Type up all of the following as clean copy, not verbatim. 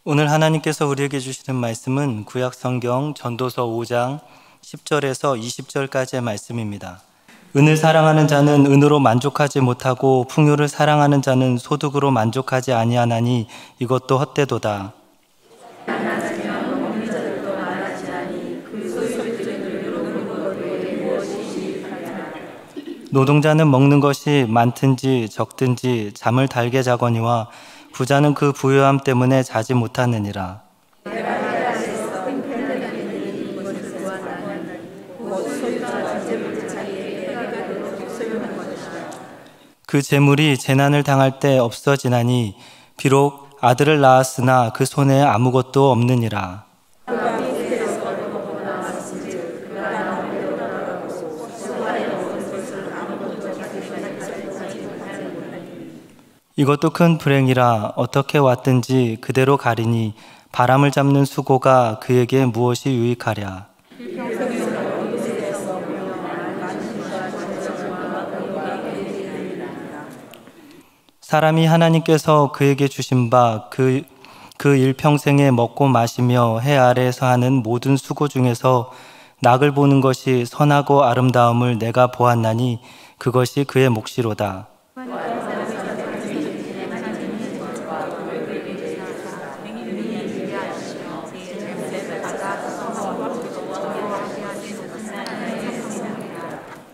오늘 하나님께서 우리에게 주시는 말씀은 구약 성경 전도서 5장 10절에서 20절까지의 말씀입니다. 은을 사랑하는 자는 은으로 만족하지 못하고 풍요를 사랑하는 자는 소득으로 만족하지 아니하나니 이것도 헛되도다. 노동자는 먹는 것이 많든지 적든지 잠을 달게 자거니와 부자는 그 부유함 때문에 자지 못하느니라. 그 재물이 재난을 당할 때 없어지나니 비록 아들을 낳았으나 그 손에 아무것도 없느니라. 이것도 큰 불행이라 어떻게 왔든지 그대로 가리니 바람을 잡는 수고가 그에게 무엇이 유익하랴. 사람이 하나님께서 그에게 주신 바 그 일평생에 먹고 마시며 해 아래에서 하는 모든 수고 중에서 낙을 보는 것이 선하고 아름다움을 내가 보았나니 그것이 그의 몫이로다.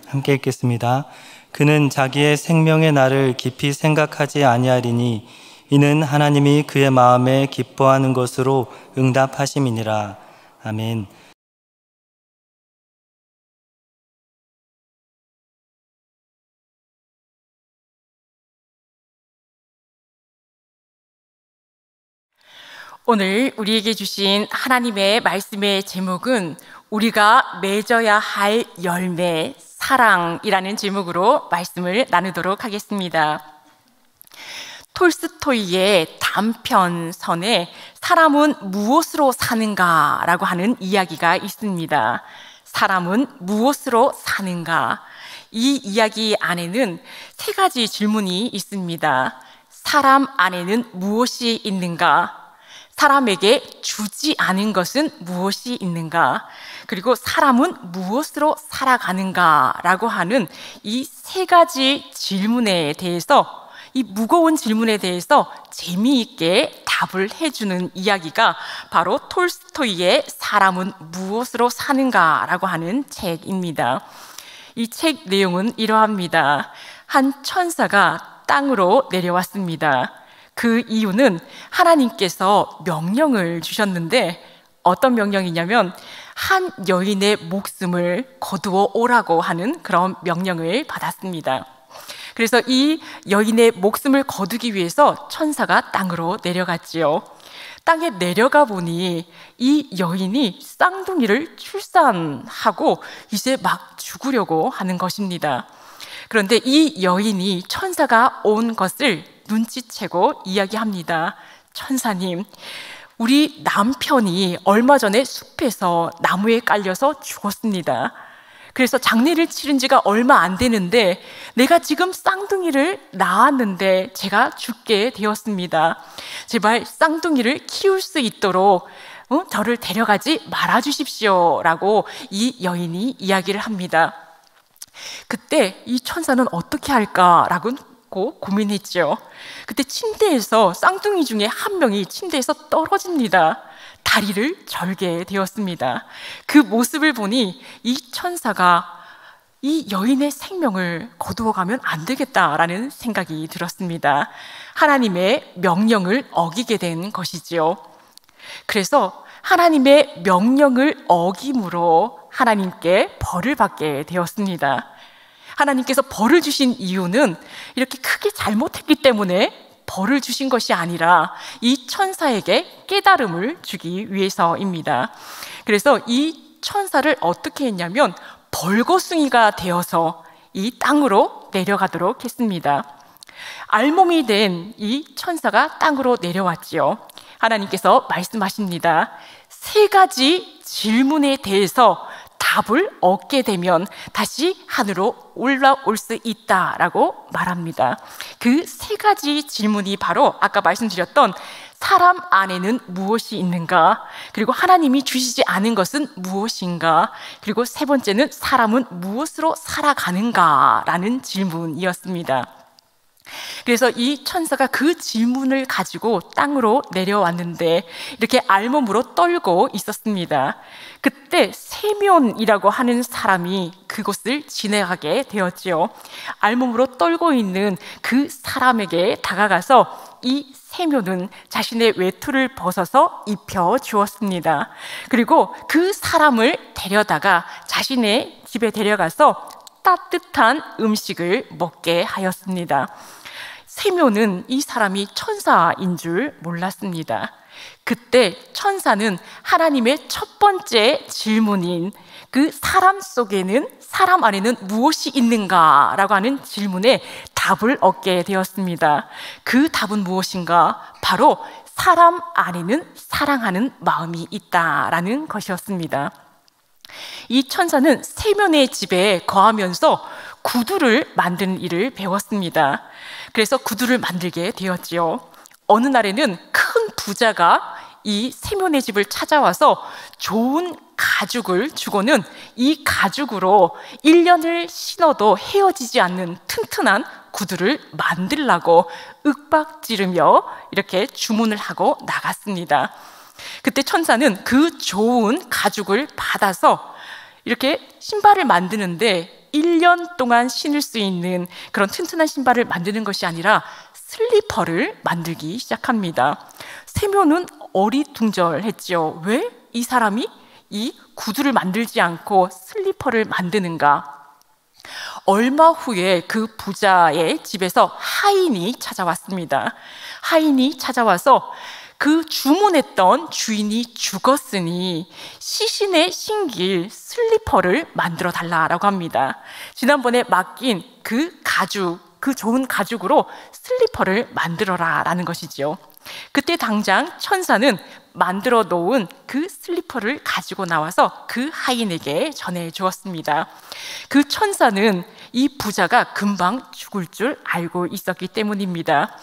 함께 읽겠습니다. 그는 자기의 생명의 날을 깊이 생각하지 아니하리니 이는 하나님이 그의 마음에 기뻐하는 것으로 응답하심이니라. 아멘. 오늘 우리에게 주신 하나님의 말씀의 제목은 우리가 맺어야 할 열매, 사랑이라는 제목으로 말씀을 나누도록 하겠습니다. 톨스토이의 단편선에 사람은 무엇으로 사는가라고 하는 이야기가 있습니다. 사람은 무엇으로 사는가? 이 이야기 안에는 세 가지 질문이 있습니다. 사람 안에는 무엇이 있는가? 사람에게 주지 않은 것은 무엇이 있는가? 그리고 사람은 무엇으로 살아가는가? 라고 하는 이 세 가지 질문에 대해서, 이 무거운 질문에 대해서 재미있게 답을 해주는 이야기가 바로 톨스토이의 사람은 무엇으로 사는가? 라고 하는 책입니다. 이 책 내용은 이러합니다. 한 천사가 땅으로 내려왔습니다. 그 이유는 하나님께서 명령을 주셨는데 어떤 명령이냐면 한 여인의 목숨을 거두어 오라고 하는 그런 명령을 받았습니다. 그래서 이 여인의 목숨을 거두기 위해서 천사가 땅으로 내려갔지요. 땅에 내려가 보니 이 여인이 쌍둥이를 출산하고 이제 막 죽으려고 하는 것입니다. 그런데 이 여인이 천사가 온 것을 눈치채고 이야기합니다. 천사님, 우리 남편이 얼마 전에 숲에서 나무에 깔려서 죽었습니다. 그래서 장례를 치른 지가 얼마 안 되는데 내가 지금 쌍둥이를 낳았는데 제가 죽게 되었습니다. 제발 쌍둥이를 키울 수 있도록 저를 데려가지 말아 주십시오 라고 이 여인이 이야기를 합니다. 그때 이 천사는 어떻게 할까라고 고민했죠. 그때 침대에서 쌍둥이 중에 한 명이 침대에서 떨어집니다. 다리를 절게 되었습니다. 그 모습을 보니 이 천사가 이 여인의 생명을 거두어가면 안 되겠다라는 생각이 들었습니다. 하나님의 명령을 어기게 된 것이지요. 그래서 하나님의 명령을 어김으로 하나님께 벌을 받게 되었습니다. 하나님께서 벌을 주신 이유는 이렇게 크게 잘못했기 때문에 벌을 주신 것이 아니라 이 천사에게 깨달음을 주기 위해서입니다. 그래서 이 천사를 어떻게 했냐면 벌거숭이가 되어서 이 땅으로 내려가도록 했습니다. 알몸이 된 이 천사가 땅으로 내려왔지요. 하나님께서 말씀하십니다. 세 가지 질문에 대해서 답을 얻게 되면 다시 하늘로 올라올 수 있다라고 말합니다. 그 세 가지 질문이 바로 아까 말씀드렸던 사람 안에는 무엇이 있는가? 그리고 하나님이 주시지 않은 것은 무엇인가? 그리고 세 번째는 사람은 무엇으로 살아가는가? 라는 질문이었습니다. 그래서 이 천사가 그 질문을 가지고 땅으로 내려왔는데 이렇게 알몸으로 떨고 있었습니다. 그때 세면이라고 하는 사람이 그곳을 지나가게 되었지요. 알몸으로 떨고 있는 그 사람에게 다가가서 이 세면은 자신의 외투를 벗어서 입혀 주었습니다. 그리고 그 사람을 데려다가 자신의 집에 데려가서 따뜻한 음식을 먹게 하였습니다. 세면은 이 사람이 천사인 줄 몰랐습니다. 그때 천사는 하나님의 첫 번째 질문인 그 사람 속에는, 사람 안에는 무엇이 있는가? 라고 하는 질문에 답을 얻게 되었습니다. 그 답은 무엇인가? 바로 사람 안에는 사랑하는 마음이 있다라는 것이었습니다. 이 천사는 세면의 집에 거하면서 구두를 만드는 일을 배웠습니다. 그래서 구두를 만들게 되었지요. 어느 날에는 큰 부자가 이 세면의 집을 찾아와서 좋은 가죽을 주고는 이 가죽으로 1년을 신어도 헤어지지 않는 튼튼한 구두를 만들라고 윽박지르며 이렇게 주문을 하고 나갔습니다. 그때 천사는 그 좋은 가죽을 받아서 이렇게 신발을 만드는데 1년 동안 신을 수 있는 그런 튼튼한 신발을 만드는 것이 아니라 슬리퍼를 만들기 시작합니다. 세면은 어리둥절했죠. 왜 이 사람이 이 구두를 만들지 않고 슬리퍼를 만드는가? 얼마 후에 그 부자의 집에서 하인이 찾아왔습니다. 하인이 찾아와서 그 주문했던 주인이 죽었으니 시신에 신길 슬리퍼를 만들어 달라라고 합니다. 지난번에 맡긴 그 가죽, 그 좋은 가죽으로 슬리퍼를 만들어라 라는 것이지요. 그때 당장 천사는 만들어 놓은 그 슬리퍼를 가지고 나와서 그 하인에게 전해 주었습니다. 그 천사는 이 부자가 금방 죽을 줄 알고 있었기 때문입니다.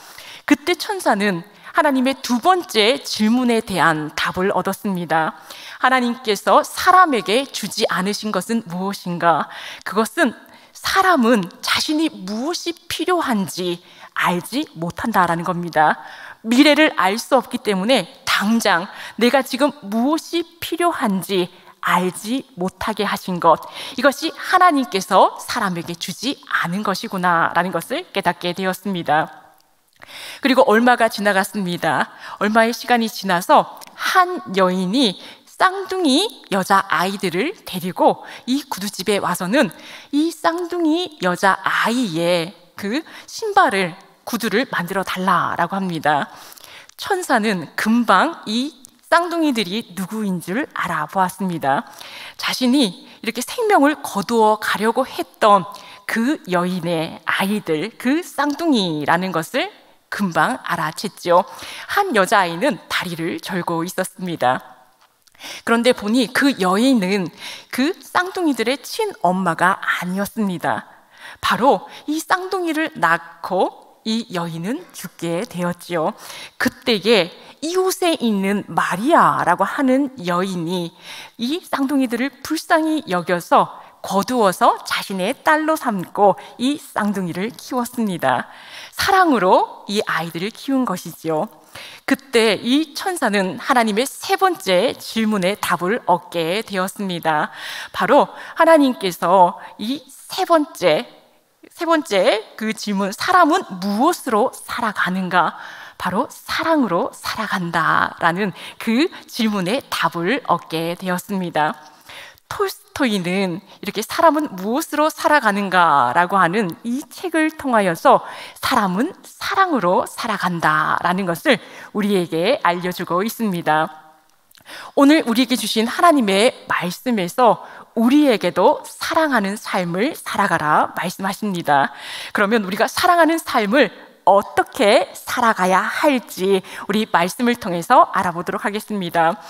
그때 천사는 하나님의 두 번째 질문에 대한 답을 얻었습니다. 하나님께서 사람에게 주지 않으신 것은 무엇인가? 그것은 사람은 자신이 무엇이 필요한지 알지 못한다라는 겁니다. 미래를 알 수 없기 때문에 당장 내가 지금 무엇이 필요한지 알지 못하게 하신 것, 이것이 하나님께서 사람에게 주지 않은 것이구나 라는 것을 깨닫게 되었습니다. 그리고 얼마가 지나갔습니다. 얼마의 시간이 지나서 한 여인이 쌍둥이 여자 아이들을 데리고 이 구두집에 와서는 이 쌍둥이 여자 아이의 그 신발을, 구두를 만들어 달라라고 합니다. 천사는 금방 이 쌍둥이들이 누구인 줄 알아보았습니다. 자신이 이렇게 생명을 거두어 가려고 했던 그 여인의 아이들, 그 쌍둥이라는 것을 금방 알아챘죠. 한 여자아이는 다리를 절고 있었습니다. 그런데 보니 그 여인은 그 쌍둥이들의 친엄마가 아니었습니다. 바로 이 쌍둥이를 낳고 이 여인은 죽게 되었지요. 그때에 이웃에 있는 마리아라고 하는 여인이 이 쌍둥이들을 불쌍히 여겨서 거두어서 자신의 딸로 삼고 이 쌍둥이를 키웠습니다. 사랑으로 이 아이들을 키운 것이지요. 그때 이 천사는 하나님의 세 번째 질문에 답을 얻게 되었습니다. 바로 하나님께서 이 세 번째 그 질문, 사람은 무엇으로 살아가는가? 바로 사랑으로 살아간다라는 그 질문에 답을 얻게 되었습니다. 톨스토이는 이렇게 사람은 무엇으로 살아가는가라고 하는 이 책을 통하여서 사람은 사랑으로 살아간다라는 것을 우리에게 알려주고 있습니다. 오늘 우리에게 주신 하나님의 말씀에서 우리에게도 사랑하는 삶을 살아가라 말씀하십니다. 그러면 우리가 사랑하는 삶을 어떻게 살아가야 할지 우리 말씀을 통해서 알아보도록 하겠습니다.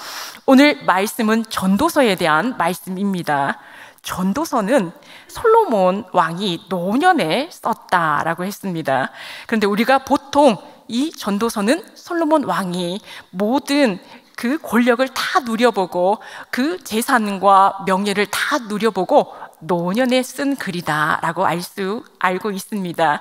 오늘 말씀은 전도서에 대한 말씀입니다. 전도서는 솔로몬 왕이 노년에 썼다라고 했습니다. 그런데 우리가 보통 이 전도서는 솔로몬 왕이 모든 그 권력을 다 누려보고 그 재산과 명예를 다 누려보고 노년에 쓴 글이다라고 알고 있습니다.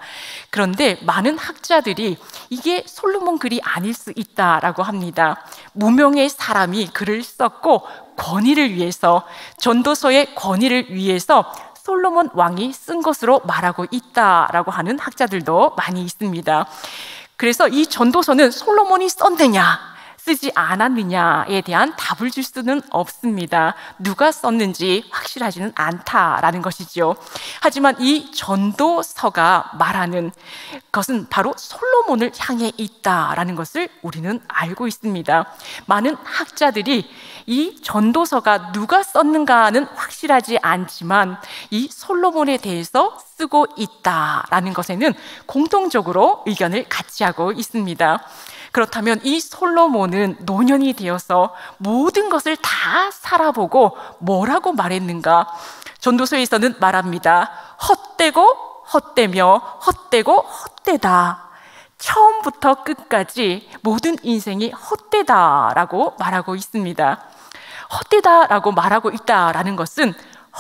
그런데 많은 학자들이 이게 솔로몬 글이 아닐 수 있다라고 합니다. 무명의 사람이 글을 썼고 권위를 위해서, 전도서의 권위를 위해서 솔로몬 왕이 쓴 것으로 말하고 있다라고 하는 학자들도 많이 있습니다. 그래서 이 전도서는 솔로몬이 썼느냐 쓰지 않았느냐에 대한 답을 줄 수는 없습니다. 누가 썼는지 확실하지는 않다라는 것이죠. 하지만 이 전도서가 말하는 것은 바로 솔로몬을 향해 있다라는 것을 우리는 알고 있습니다. 많은 학자들이 이 전도서가 누가 썼는가는 확실하지 않지만 이 솔로몬에 대해서 쓰고 있다라는 것에는 공통적으로 의견을 같이 하고 있습니다. 그렇다면 이 솔로몬은 노년이 되어서 모든 것을 다 살아보고 뭐라고 말했는가? 전도서에서는 말합니다. 헛되고 헛되며 헛되고 헛되다. 처음부터 끝까지 모든 인생이 헛되다라고 말하고 있습니다. 헛되다라고 말하고 있다라는 것은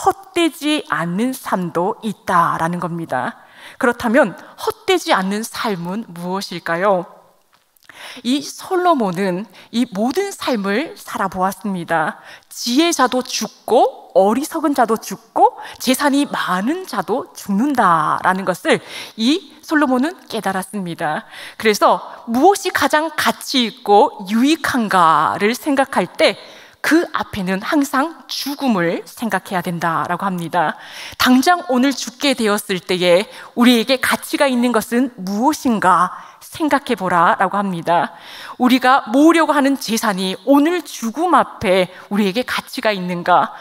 헛되지 않는 삶도 있다라는 겁니다. 그렇다면 헛되지 않는 삶은 무엇일까요? 이 솔로몬은 이 모든 삶을 살아보았습니다. 지혜자도 죽고 어리석은 자도 죽고 재산이 많은 자도 죽는다라는 것을 이 솔로몬은 깨달았습니다. 그래서 무엇이 가장 가치 있고 유익한가를 생각할 때 그 앞에는 항상 죽음을 생각해야 된다라고 합니다. 당장 오늘 죽게 되었을 때에 우리에게 가치가 있는 것은 무엇인가 생각해 보라라고 합니다. 우리가 모으려고 하는 재산이 오늘 죽음 앞에 우리에게 가치가 있는가?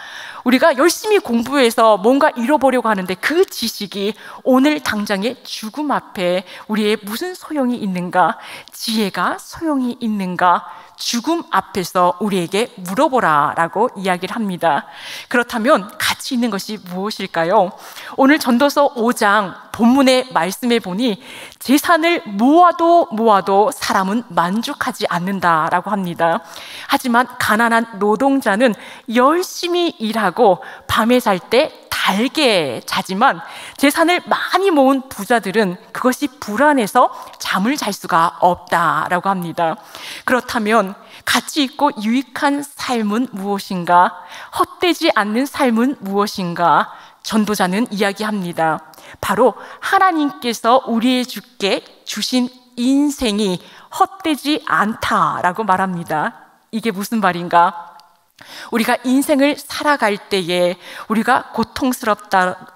우리가 열심히 공부해서 뭔가 잃어보려고 하는데 그 지식이 오늘 당장의 죽음 앞에 우리의 무슨 소용이 있는가? 지혜가 소용이 있는가? 죽음 앞에서 우리에게 물어보라라고 이야기를 합니다. 그렇다면 가치 있는 것이 무엇일까요? 오늘 전도서 5장 본문의 말씀에 보니 재산을 모아도 사람은 만족하지 않는다라고 합니다. 하지만 가난한 노동자는 열심히 일하고 밤에 잘 때 달게 자지만 재산을 많이 모은 부자들은 그것이 불안해서 잠을 잘 수가 없다라고 합니다. 그렇다면 가치 있고 유익한 삶은 무엇인가? 헛되지 않는 삶은 무엇인가? 전도자는 이야기합니다. 바로 하나님께서 우리에게 주신 인생이 헛되지 않다라고 말합니다. 이게 무슨 말인가? 우리가 인생을 살아갈 때에 우리가 고통스럽다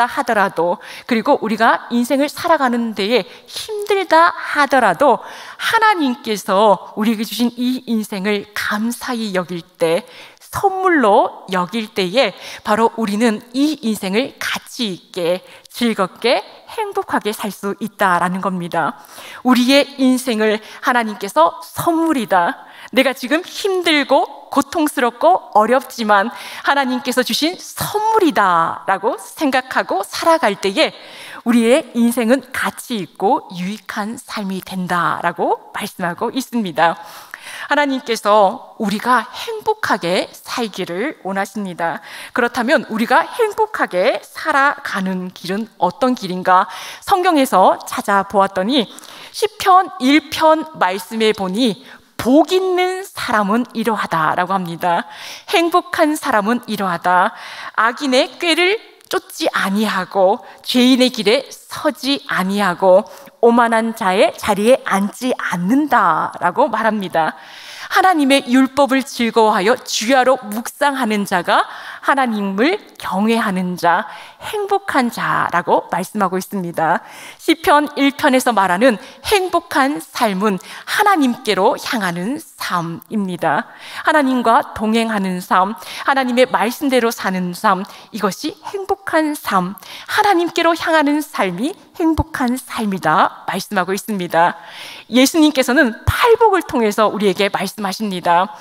하더라도, 그리고 우리가 인생을 살아가는 데에 힘들다 하더라도 하나님께서 우리에게 주신 이 인생을 감사히 여길 때, 선물로 여길 때에 바로 우리는 이 인생을 가치 있게 즐겁게 행복하게 살 수 있다라는 겁니다. 우리의 인생을 하나님께서 선물이다. 내가 지금 힘들고 고통스럽고 어렵지만 하나님께서 주신 선물이다 라고 생각하고 살아갈 때에 우리의 인생은 가치 있고 유익한 삶이 된다라고 말씀하고 있습니다. 하나님께서 우리가 행복하게 살기를 원하십니다. 그렇다면 우리가 행복하게 살아가는 길은 어떤 길인가? 성경에서 찾아보았더니 시편 1편 말씀에 보니 복 있는 사람은 이러하다라고 합니다. 행복한 사람은 이러하다. 악인의 꾀를 쫓지 아니하고 죄인의 길에 서지 아니하고 오만한 자의 자리에 앉지 않는다라고 말합니다. 하나님의 율법을 즐거워하여 주야로 묵상하는 자가 하나님을 경외하는 자, 행복한 자라고 말씀하고 있습니다. 시편 1편에서 말하는 행복한 삶은 하나님께로 향하는 삶입니다. 하나님과 동행하는 삶, 하나님의 말씀대로 사는 삶, 이것이 행복한 삶, 하나님께로 향하는 삶이 행복한 삶이다 말씀하고 있습니다. 예수님께서는 팔복을 통해서 우리에게 말씀하십니다.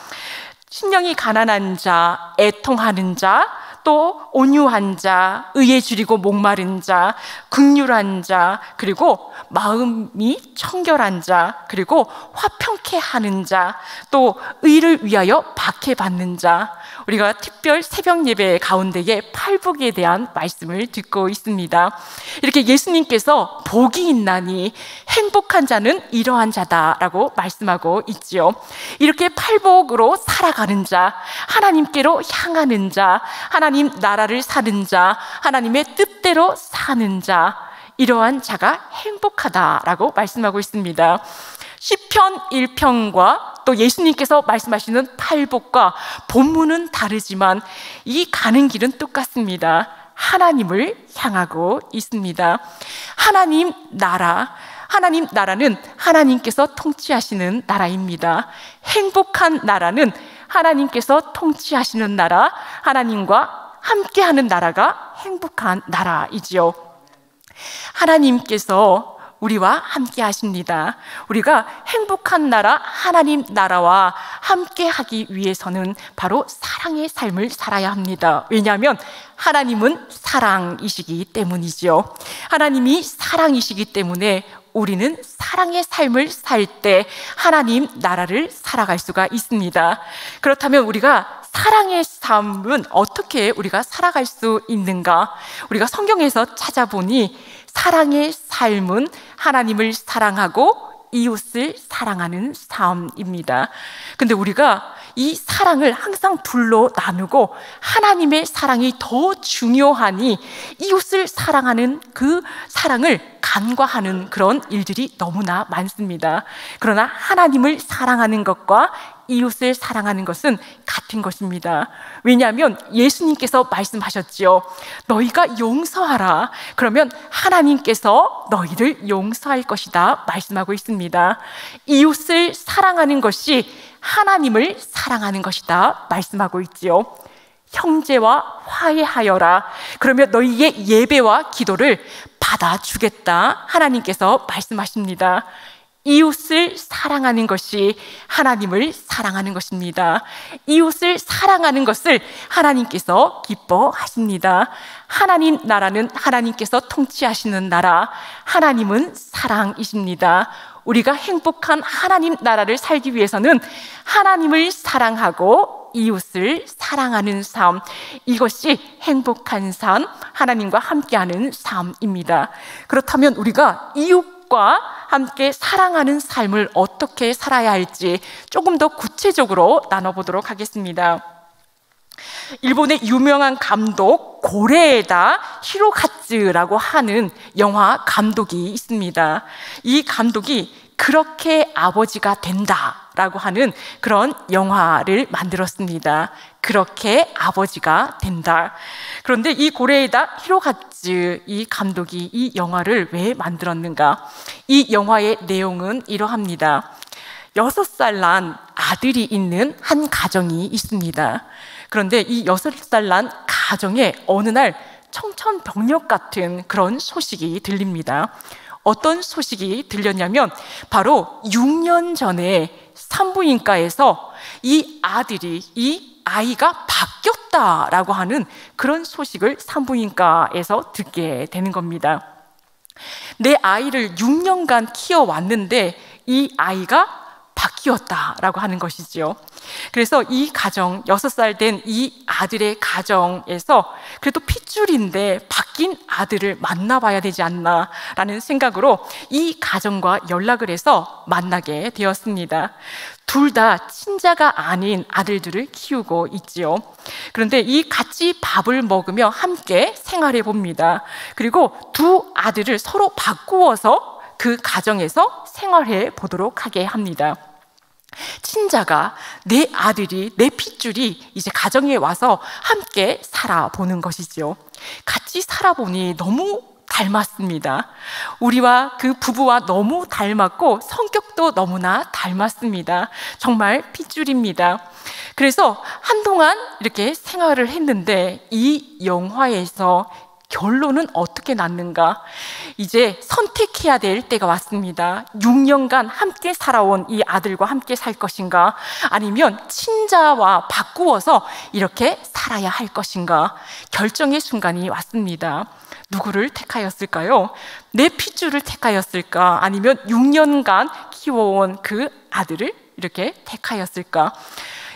심령이 가난한 자, 애통하는 자, 또 온유한 자, 의에 줄이고 목마른 자, 긍휼한 자, 그리고 마음이 청결한 자, 그리고 화평케 하는 자, 또 의를 위하여 박해받는 자. 우리가 특별 새벽 예배 가운데에 팔복에 대한 말씀을 듣고 있습니다. 이렇게 예수님께서 복이 있나니 행복한 자는 이러한 자다라고 말씀하고 있지요. 이렇게 팔복으로 살아가는 자, 하나님께로 향하는 자, 하나님 나라를 사는 자, 하나님의 뜻대로 사는 자, 이러한 자가 행복하다라고 말씀하고 있습니다. 시편 1편과 또 예수님께서 말씀하시는 팔복과 본문은 다르지만 이 가는 길은 똑같습니다. 하나님을 향하고 있습니다. 하나님 나라는 하나님께서 통치하시는 나라입니다. 행복한 나라는 하나님께서 통치하시는 나라, 하나님과 함께하는 나라가 행복한 나라이지요. 하나님께서 우리와 함께 하십니다. 우리가 행복한 나라, 하나님 나라와 함께 하기 위해서는 바로 사랑의 삶을 살아야 합니다. 왜냐하면 하나님은 사랑이시기 때문이죠. 하나님이 사랑이시기 때문에 우리는 사랑의 삶을 살 때 하나님 나라를 살아갈 수가 있습니다. 그렇다면 우리가 사랑의 삶은 어떻게 우리가 살아갈 수 있는가? 우리가 성경에서 찾아보니 사랑의 삶은 하나님을 사랑하고 이웃을 사랑하는 삶입니다. 근데 우리가 이 사랑을 항상 둘로 나누고 하나님의 사랑이 더 중요하니 이웃을 사랑하는 그 사랑을 간과하는 그런 일들이 너무나 많습니다. 그러나 하나님을 사랑하는 것과 이웃을 사랑하는 것은 같은 것입니다. 왜냐하면 예수님께서 말씀하셨지요. 너희가 용서하라. 그러면 하나님께서 너희를 용서할 것이다 말씀하고 있습니다. 이웃을 사랑하는 것이 하나님을 사랑하는 것이다 말씀하고 있지요. 형제와 화해하여라. 그러면 너희의 예배와 기도를 받아주겠다 하나님께서 말씀하십니다. 이웃을 사랑하는 것이 하나님을 사랑하는 것입니다. 이웃을 사랑하는 것을 하나님께서 기뻐하십니다. 하나님 나라는 하나님께서 통치하시는 나라, 하나님은 사랑이십니다. 우리가 행복한 하나님 나라를 살기 위해서는 하나님을 사랑하고 이웃을 사랑하는 삶, 이것이 행복한 삶, 하나님과 함께하는 삶입니다. 그렇다면 우리가 이웃과 함께 사랑하는 삶을 어떻게 살아야 할지 조금 더 구체적으로 나눠보도록 하겠습니다. 일본의 유명한 감독 고레에다 히로카즈라고 하는 영화 감독이 있습니다. 이 감독이 그렇게 아버지가 된다라고 하는 그런 영화를 만들었습니다. 그렇게 아버지가 된다. 그런데 이 고레에다 히로카즈 이 감독이 이 영화를 왜 만들었는가? 이 영화의 내용은 이러합니다. 6살 난 아들이 있는 한 가정이 있습니다. 그런데 이 6살 난 가정에 어느 날 청천벽력 같은 그런 소식이 들립니다. 어떤 소식이 들렸냐면 바로 6년 전에 산부인과에서 이 아이가 바뀌었다라고 하는 그런 소식을 산부인과에서 듣게 되는 겁니다. 내 아이를 6년간 키워왔는데 이 아이가 바뀌었다라고 하는 것이지요. 그래서 이 가정, 6살 된 이 아들의 가정에서 그래도 핏줄인데 바뀐 아들을 만나봐야 되지 않나라는 생각으로 이 가정과 연락을 해서 만나게 되었습니다. 둘 다 친자가 아닌 아들들을 키우고 있지요. 그런데 이 같이 밥을 먹으며 함께 생활해 봅니다. 그리고 두 아들을 서로 바꾸어서 그 가정에서 생활해 보도록 하게 합니다. 친자가 내 아들이, 내 핏줄이 이제 가정에 와서 함께 살아보는 것이죠. 같이 살아보니 너무 닮았습니다. 우리와 그 부부와 너무 닮았고 성격도 너무나 닮았습니다. 정말 핏줄입니다. 그래서 한동안 이렇게 생활을 했는데 이 영화에서 결론은 어떻게 났는가? 이제 선택해야 될 때가 왔습니다. 6년간 함께 살아온 이 아들과 함께 살 것인가? 아니면 친자와 바꾸어서 이렇게 살아야 할 것인가? 결정의 순간이 왔습니다. 누구를 택하였을까요? 내 핏줄을 택하였을까? 아니면 6년간 키워온 그 아들을 이렇게 택하였을까?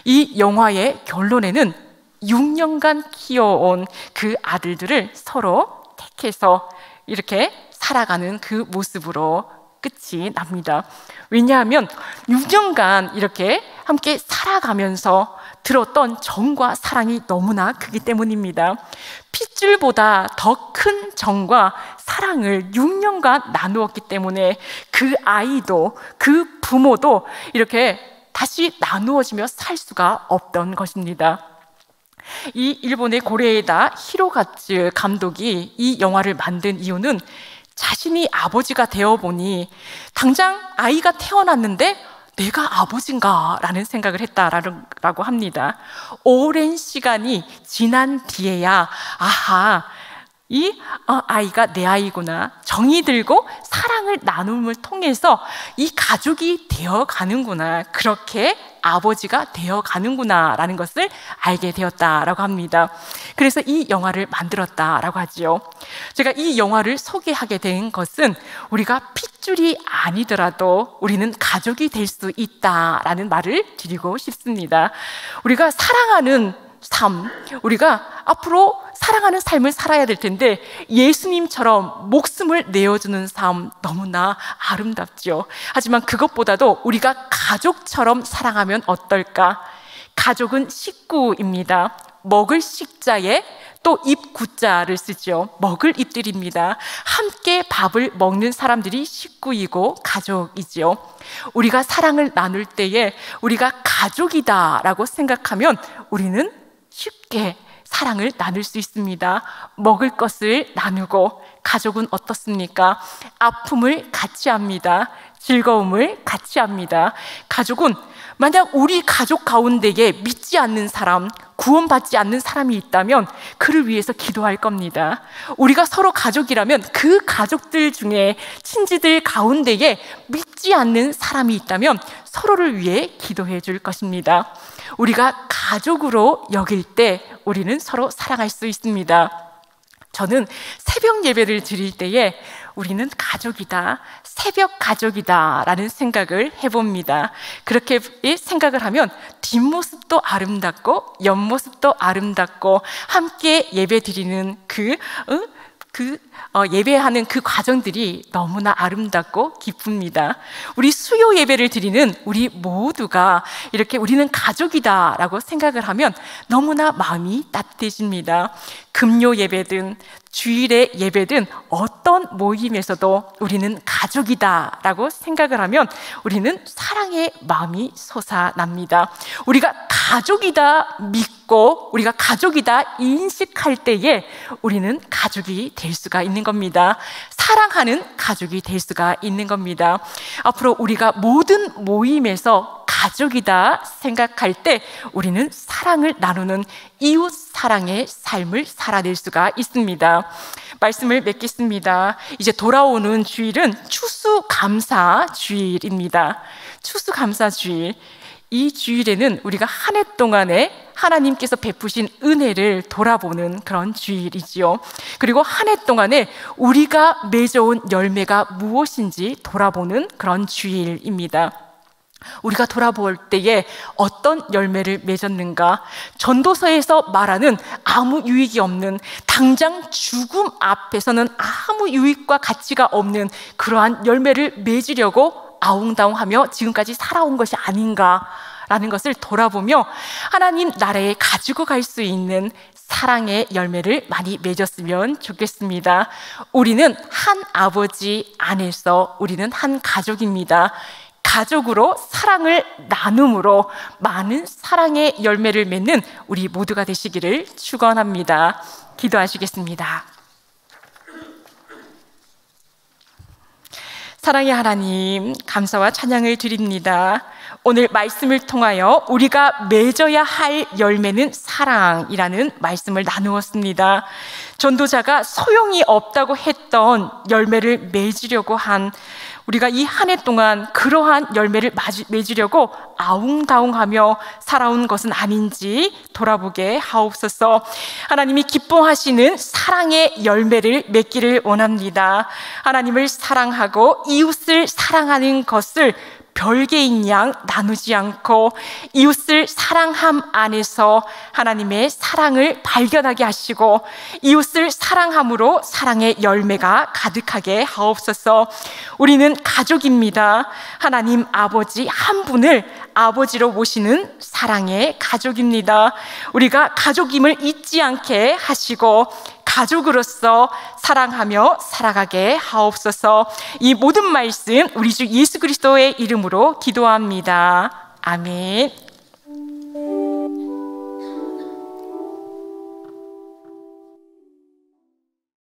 이 영화의 결론에는 6년간 키워온 그 아들들을 서로 택해서 이렇게 살아가는 그 모습으로 끝이 납니다. 왜냐하면 6년간 이렇게 함께 살아가면서 들었던 정과 사랑이 너무나 크기 때문입니다. 핏줄보다 더 큰 정과 사랑을 6년간 나누었기 때문에 그 아이도 그 부모도 이렇게 다시 나누어지며 살 수가 없던 것입니다. 이 일본의 고레에다 히로가츠 감독이 이 영화를 만든 이유는 자신이 아버지가 되어보니 당장 아이가 태어났는데 내가 아버지인가? 라는 생각을 했다라고 합니다. 오랜 시간이 지난 뒤에야 아하, 이 아이가 내 아이구나, 정이 들고 사랑을 나눔을 통해서 이 가족이 되어가는구나, 그렇게 아버지가 되어가는구나 라는 것을 알게 되었다라고 합니다. 그래서 이 영화를 만들었다라고 하지요. 제가 이 영화를 소개하게 된 것은 우리가 핏줄이 아니더라도 우리는 가족이 될 수 있다라는 말을 드리고 싶습니다. 우리가 사랑하는 삶, 우리가 앞으로 사랑하는 삶을 살아야 될 텐데 예수님처럼 목숨을 내어주는 삶 너무나 아름답죠. 하지만 그것보다도 우리가 가족처럼 사랑하면 어떨까? 가족은 식구입니다. 먹을 식자에 또 입 구자를 쓰죠. 먹을 입들입니다. 함께 밥을 먹는 사람들이 식구이고 가족이지요. 우리가 사랑을 나눌 때에 우리가 가족이다라고 생각하면 우리는 쉽게 사랑을 나눌 수 있습니다. 먹을 것을 나누고, 가족은 어떻습니까? 아픔을 같이 합니다. 즐거움을 같이 합니다. 가족은 만약 우리 가족 가운데에 믿지 않는 사람, 구원받지 않는 사람이 있다면 그를 위해서 기도할 겁니다. 우리가 서로 가족이라면 그 가족들 중에 친지들 가운데에 믿지 않는 사람이 있다면 서로를 위해 기도해 줄 것입니다. 우리가 가족으로 여길 때 우리는 서로 사랑할 수 있습니다. 저는 새벽 예배를 드릴 때에 우리는 가족이다, 새벽 가족이다 라는 생각을 해봅니다. 그렇게 생각을 하면 뒷모습도 아름답고 옆모습도 아름답고 함께 예배 드리는 예배하는 그 과정들이 너무나 아름답고 기쁩니다. 우리 수요 예배를 드리는 우리 모두가 이렇게 우리는 가족이다라고 생각을 하면 너무나 마음이 따뜻해집니다. 금요 예배든 주일의 예배든 어떤 모임에서도 우리는 가족이다라고 생각을 하면 우리는 사랑의 마음이 솟아납니다. 우리가 가족이다 믿고 우리가 가족이다 인식할 때에 우리는 가족이 될 수가 있는 겁니다. 사랑하는 가족이 될 수가 있는 겁니다. 앞으로 우리가 모든 모임에서 가족이다 생각할 때 우리는 사랑을 나누는 이웃 사랑의 삶을 살아낼 수가 있습니다. 말씀을 맺겠습니다. 이제 돌아오는 주일은 추수감사 주일입니다. 추수감사 주일. 이 주일에는 우리가 한 해 동안에 하나님께서 베푸신 은혜를 돌아보는 그런 주일이지요. 그리고 한 해 동안에 우리가 맺어온 열매가 무엇인지 돌아보는 그런 주일입니다. 우리가 돌아볼 때에 어떤 열매를 맺었는가? 전도서에서 말하는 아무 유익이 없는, 당장 죽음 앞에서는 아무 유익과 가치가 없는 그러한 열매를 맺으려고 아웅다웅하며 지금까지 살아온 것이 아닌가라는 것을 돌아보며 하나님 나라에 가지고 갈 수 있는 사랑의 열매를 많이 맺었으면 좋겠습니다. 우리는 한 아버지 안에서 우리는 한 가족입니다. 가족으로 사랑을 나눔으로 많은 사랑의 열매를 맺는 우리 모두가 되시기를 축원합니다. 기도하시겠습니다. 사랑의 하나님, 감사와 찬양을 드립니다. 오늘 말씀을 통하여 우리가 맺어야 할 열매는 사랑이라는 말씀을 나누었습니다. 전도자가 소용이 없다고 했던 열매를 맺으려고 한 우리가 이 한 해 동안 그러한 열매를 맺으려고 아웅다웅하며 살아온 것은 아닌지 돌아보게 하옵소서. 하나님이 기뻐하시는 사랑의 열매를 맺기를 원합니다. 하나님을 사랑하고 이웃을 사랑하는 것을 별개인 양 나누지 않고 이웃을 사랑함 안에서 하나님의 사랑을 발견하게 하시고 이웃을 사랑함으로 사랑의 열매가 가득하게 하옵소서. 우리는 가족입니다. 하나님 아버지 한 분을 아버지로 모시는 사랑의 가족입니다. 우리가 가족임을 잊지 않게 하시고 가족으로서 사랑하며 살아가게 하옵소서. 이 모든 말씀 우리 주 예수 그리스도의 이름으로 기도합니다. 아멘.